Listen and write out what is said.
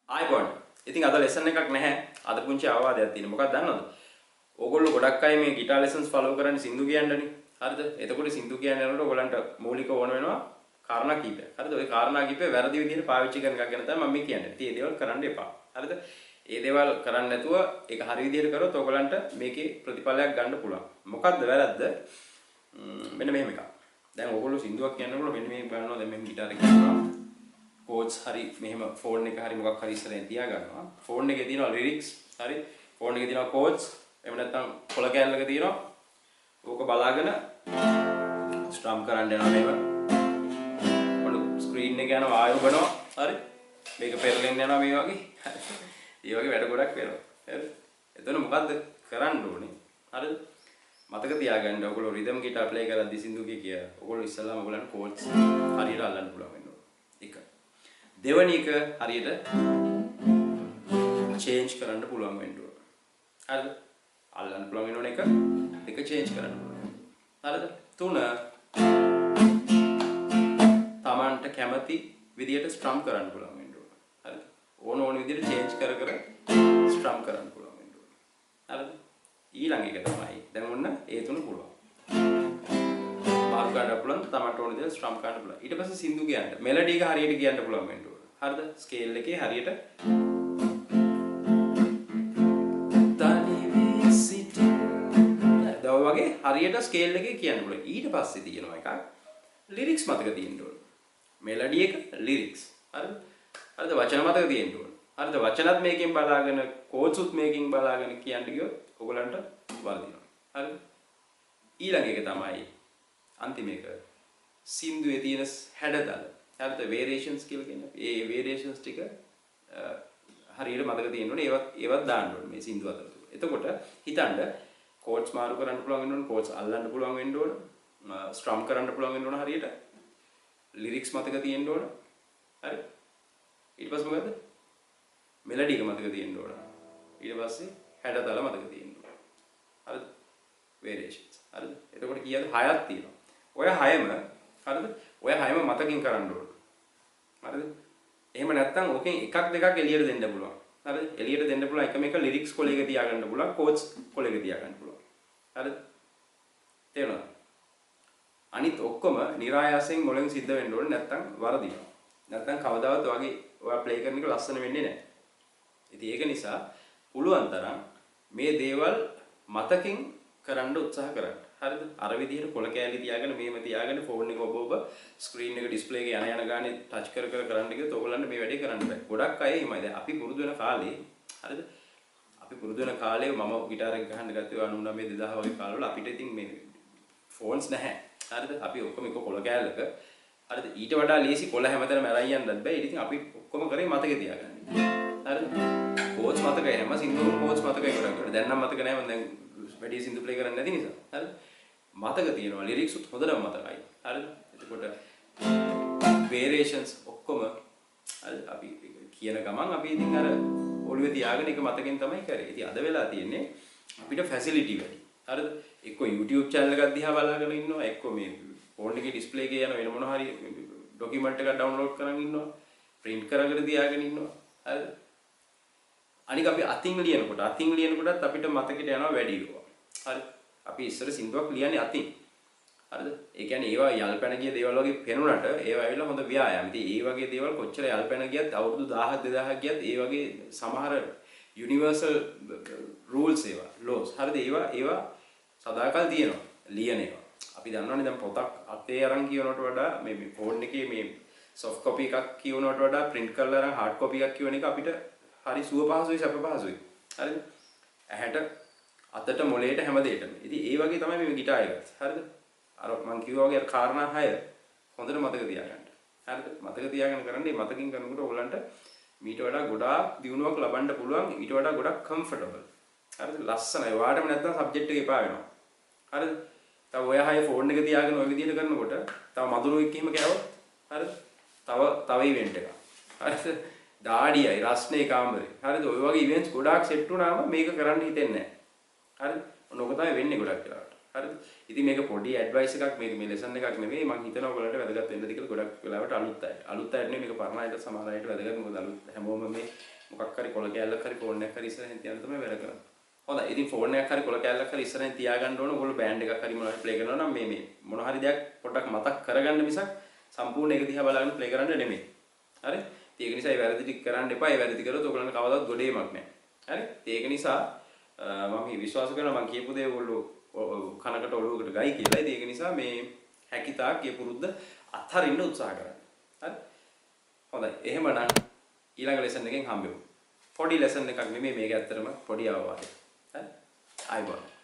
ආයිබෝන්. ඉතින් අද ලෙසන් එකක් නැහැ. අද පුංචි අවවාදයක් තියෙනවා. මොකක්ද දන්නවද? ඕගොල්ලෝ ගොඩක් අය මේ ගිටාර් ලෙසන්ස් ෆලෝ කරන්නේ සින්දු කියන්නනේ. හරිද? එතකොට සින්දු කියන්න යනකොට ඔයගලන්ට මූලික ඕන වෙනවා කාරණා කීපයක්. හරිද? ওই කාරණා කීපය වැරදි විදිහට පාවිච්චි කරන එකක් ගැන තමයි මම මේ කියන්නේ. ඉතින් මේ දේවල් කරන්න එපා. හරිද? මේ දේවල් කරන්නේ නැතුව ඒක හරි විදිහට කරොත් ඔයගලන්ට මේකේ ප්‍රතිඵලයක් ගන්න පුළුවන්. මොකද්ද වැරද්ද? මෙන්න මෙහෙම එකක්. දැන් ඔයගොල්ලෝ සින්දුවක් කියනකොට මෙන්න මේ බලනවා දැන් මෙහෙම ගිටාර් එක කියනවා. කෝඩ්ස් හරි මෙහෙම ෆෝන් එක හරි මොකක් හරි ඉස්සරහින් තියා ගන්නවා. ෆෝන් එකේ තියෙනවා ලිරික්ස් හරි. ෆෝන් එකේ තියෙනවා කෝඩ්ස්. එහෙම නැත්නම් කොළ කැලලක තියෙනවා. ඕක බලාගෙන ස්ට්‍රම් කරන්න යනවා මේව. ඔන්න ස්ක්‍රීන් එක යනවා ආයු බනවා. හරි. මේක පෙරලෙන්න යනවා මේ වගේ. ඒ වගේ වැඩ ගොඩක් වෙනවා. හරි. එතන මොකද්ද කරන්න ඕනේ? හරිද? මතක තියාගන්න ඔයගොල්ලෝ රිද්ම් ගිටාර් ප්ලේ කරද්දි සින්දුකේ කිය. ඔයගොල්ලෝ ඉස්සල්ලාම ඔයගලන්ට කෝඩ්ස් හරියට අල්ලන්න පුළුවන් වෙන්න ඕනේ. එක. දෙවැනි එක හරියට චේන්ජ් කරන්න පුළුවන් වෙන්න ඕනේ. හරිද? අල්ලන්න පුළුවන් වෙන එක. දෙක චේන්ජ් කරන්න පුළුවන්. හරිද? තුන තමන්ට කැමති විදියට ස්ට්‍රම් කරන්න පුළුවන් වෙන්න ඕනේ. හරිද? ඕන විදියට චේන්ජ් කර ස්ට්‍රම් කරන්න පුළුවන් වෙන්න ඕනේ. හරිද? ඊළඟ එක තමයි දැන් ඔන්න ඒ තුන පුළුවන්. මාරු ගන්න පුළුවන් තමන්ට ඕන විදියට ස්ට්‍රම් කරන්න පුළුවන්. ඊට පස්සේ සින්දු කියන්න. මෙලඩි එක හරියට කියන්න පුළුවන් වෙන්න ඕනේ. හරිද? ස්කේල් එකේ හරියට වගේ හරියට ස්කේල් එකේ කියන්න පුළුවන්. ඊට පස්සේ තියෙනවා එකක් ලිරික්ස් මතක තියෙන්න ඕන. මෙලඩි එක ලිරික්ස්. හරිද? හරිද? වචන මතක තියෙන්න ඕන. හරිද? වචනත් මේකෙන් බලාගෙන කෝඩ්ස් උත් මේකෙන් බලාගෙන කියන්න ගියොත් ඔයගලන්ට වර්ධිනවා. හරිද? ඊළඟ එක තමයි අන්තිම එක සින්දුවේ තියෙන හැඩතල. හරිද? වේරියේෂන්ස් කියලා කියන්නේ. ඒ වේරියේෂන්ස් ටික හරියට මතක තියෙන්න ඕනේ. ඒවත් දාන්න ඕනේ මේ සින්දුව අතර. එතකොට හිතන්න කෝඩ්ස් මාරු කරන්න පුළුවන් වෙන්න ඕන, කෝඩ්ස් අල්ලන්න පුළුවන් වෙන්න ඕන, ස්ට්‍රම් කරන්න පුළුවන් වෙන්න ඕන හරියට. ලිරික්ස් මතක තියෙන්න ඕන. හරි? ඊට පස්සේ මොකද? මෙලඩි එක මතක තියෙන්න ඕන. ඊට පස්සේ හැඩතල මතක තියෙන්න ඕන. හරිද? වේරියේෂන්ස්. හරිද? එතකොට කීයද? 6ක් තියෙනවා. ඔය 6ම හරිද? ඔය 6ම මතකින් කරන්න ඕන. හරිද? එහෙම නැත්නම් ඕකෙන් එකක් දෙකක් එළියට දෙන්න පුළුවන්. හරිද? එළියට දෙන්න පුළුවන් එකම එක ලිරික්ස් කොලයක තියාගන්න පුළුවන්, කෝඩ්ස් කොලයක තියාගන්න පුළුවන්. හරිද? තේරුණාද? අනිත් ඔක්කොම નિરાයාසයෙන් මොලෙන් සිද්ධ වෙන්න ඕනේ නැත්නම් වරදිනවා. නැත්නම් කවදාවත් වගේ ඔයා ප්ලේ කරන එක ලස්සන වෙන්නේ නැහැ. ඉතින් ඒක නිසා පුළුවන් තරම් මේ දේවල් මතකින් කරන්න උත්සාහ කරන්න. හරිද? අර විදිහට කොළ කෑලි තියාගෙන මේව තියාගෙන ෆෝන් එක ඔබ ස්ක්‍රීන් එක ඩිස්ප්ලේ එක යන ගානේ ටච් කර කරන්න ගියොත් ඔයගොල්ලන්ට මේ වැඩේ කරන්න බෑ. ගොඩක් අය එimai දැන් අපි පුරුදු වෙන කාලේ හරිද? අපි පුරුදු වෙන කාලේ මම গিitar එක ගහන්න ගත්තේ 99 2000 වගේ කාලවල අපිට ඉතින් මේ ෆෝන්ස් නැහැ. හරිද? අපි ඔක්කොම එක කොළ කෑල්ලක හරිද? ඊට වඩා ලේසි කොළ හැමතැනම අරන් යන්නත් බෑ. ඉතින් අපි ඔක්කොම කරේ මතකේ තියාගන්න. හරිද? කෝඩ්ස් මතකයි හැම සින්දුවම කෝඩ්ස් මතකයි ගොඩක්. දැන් නම් මතක නැහැ මම දැන් වැඩි සින්දු ප්ලේ කරන්නේ නැති නිසා. හරිද? මතක තියෙනවා ලිරික්ස් උත් හොඳටම මතකයි. හරිද? එතකොට වේරියේෂන්ස් ඔක්කොම හරිද? අපි කියන ගමන් අපි ඉතින් අර ඔළුවේ තියාගෙන එක මතකෙන් තමයි කරේ. ඉතින් අද වෙලා තියෙන්නේ අපිට ෆැසිලිටි වැඩි. හරිද? එක්ක YouTube channel එකක් දිහා බලාගෙන ඉන්නවා, එක්ක මේ ෆෝන් එකේ ඩිස්ප්ලේ එකේ යන වෙන මොන හරි ડોකියුමන්ට් එකක් ඩවුන්ලෝඩ් කරන් ඉන්නවා, print කරගෙන තියාගෙන ඉන්නවා. හරිද? අනික අපි අතින් ලියනකොටත් අපිට මතකෙට යනවා වැඩි ඒවා. හරි? අපි ඉස්සර සින්දුවක් ලියන්නේ අතින්. හරිද? ඒ කියන්නේ ඒවා යල්පැන ගිය දේවල් වගේ පෙනුනට ඒවා ඇවිල්ලා හොඳ ව්‍යායාම. ඉතින් ඒ වගේ දේවල් කොච්චර යල්පැන ගියත් අවුරුදු 1000ක් 2000ක් ගියත් ඒ වගේ සමහර යුනිවර්සල් රූල්ස් ඒවා ලෝස්. හරිද? ඒවා සදාකල් තියෙනවා. ලියන ඒවා. අපි දන්නවනේ දැන් පොතක් අතේ අරන් කියනවට වඩා මේ ෆෝන් එකේ මේ soft copy එකක් කියනවට වඩා print කරලා අරන් hard copy එකක් කියවන එක අපිට හරි සුව පහසුයි සැප පහසුයි. හරිද? ඇහැට අතට මොලේට හැම දෙයකම. ඉතින් ඒ වගේ තමයි මේ ගිටාර් එකත්. හරිද? අර මම කිව්වා වගේ අර කාරණා 6 හොඳට මතක තියාගන්න. හරිද? මතක තියාගෙන කරන්නේ මතකින් කරනකොට ඔයගලන්ට මීට වඩා ගොඩාක් දියුණුවක් ලබන්න පුළුවන්. ඊට වඩා ගොඩක් කම්ෆර්ටබල්. හරිද? ලස්සනයි. වාඩම නැත්තම් සබ්ජෙක්ට් එක එපා වෙනවා. හරිද? තව ඔය 6 ෆෝන් එක තියාගෙන ඔය විදිහට කරනකොට තව මදුරුවෙක් එහෙම කෑවොත් හරිද? තව ඉවෙන්ට් එකක්. හරිද? දාඩියයි රස්නේ කාමරේ. හරිද? ඔය වගේ ඉවෙන්ට්ස් ගොඩාක් සෙට් වුණාම මේක කරන්න හිතෙන්නේ නැහැ. හරිද? ඔන්න ඔක තමයි වෙන්නේ ගොඩක් වෙලාවට. හරිද? ඉතින් මේක පොඩි ඇඩ්වයිස් එකක් මේක මේ ලෙසන් එකක් නෙවෙයි මම හිතනවා ඔයගලන්ට වැදගත් වෙන්නද කියලා ගොඩක් වෙලාවට අලුත් අයට නෙවෙයි මේක පරණ අයට සමහර අයට වැදගත් මොකද අලුත් හැමෝම මේ මොකක් හරි කොල කෑල්ලක් හරි ෆෝන් එකක් හරි ඉස්සරහින් තියන්න තමයි වැඩ කරන්නේ. හොඳයි. ඉතින් ෆෝන් එකක් හරි කොල කෑල්ලක් හරි ඉස්සරහින් තියාගන්න ඕන. ඔයගොල්ලෝ බෑන්ඩ් එකක් හරි මොනවා හරි ප්ලේ කරනවා නම් මේ මොන හරි දෙයක් පොඩ්ඩක් මතක් කරගන්න මිසක් සම්පූර්ණ ඒක දිහා බලාගෙන ප්ලේ කරන්න නෙමෙයි. හරි? ඒක නිසා ඒ වැරදි ටික කරන්න එපා. ඒ වැරදි කරොත් ඔයගොල්ලන්ට කවදාවත් ගොඩේමක් නැහැ. හරි? ඒක නිසා මම විශ්වාස කරනවා මම කියපු දේ ඔයගොල්ලෝ කනකට ඔළුවකට ගයි කියලා. ඒක නිසා මේ හැකිතාක් ඒ පුරුද්ද අත්හරින්න උත්සාහ කරන්න. හරි? හොඳයි. එහෙමනම් ඊළඟ ලෙසන් එකෙන් හම්බෙමු. පොඩි ලෙසන් එකක් නෙමෙයි මේක ඇත්තටම පොඩි අවවාදයක්. හරි? ආයිබෝන්.